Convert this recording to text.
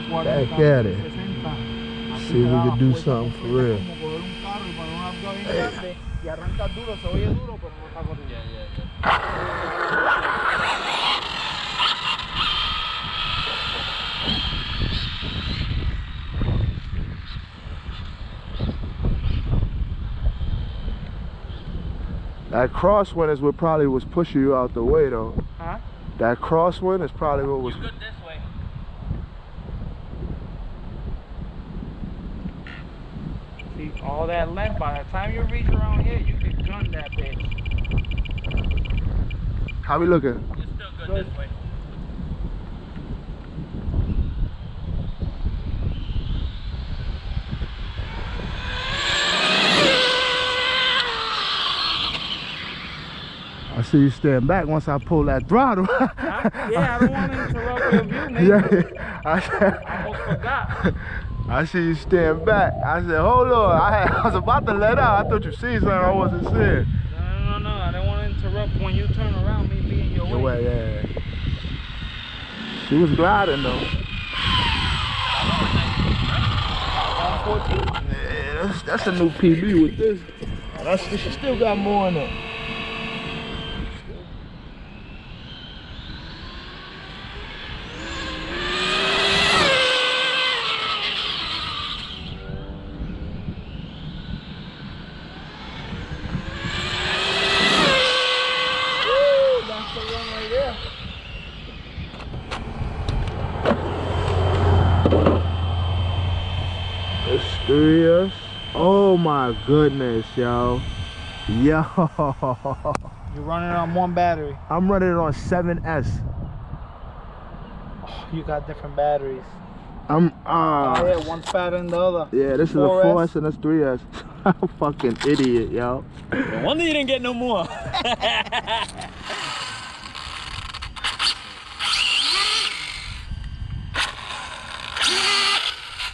Back at it. See if we can do something for real. That crosswind is what probably was pushing you out the way, though. Huh? That crosswind is probably what was. You're good this way. See, all that length, by the time you reach around here, you can gun that bitch. How we looking? You're still good this way. I see you stand back once I pull that throttle. Yeah, I don't want to interrupt your view, man. Yeah, I almost forgot. I see you stand back. I said, hold on. I was about to let out. I thought you see something I wasn't seeing. No. I don't want to interrupt when you turn around, me being your way. Yeah. She was gliding though. Yeah, that's a new PB with this. She still got more in it. Serious? Oh my goodness, yo. You're running on one battery. I'm running it on 7S. Oh, you got different batteries. I'm yeah, one's fatter than the other. Yeah, this is a 4S and that's 3S. I'm a fucking idiot, yo. No wonder you didn't get no more.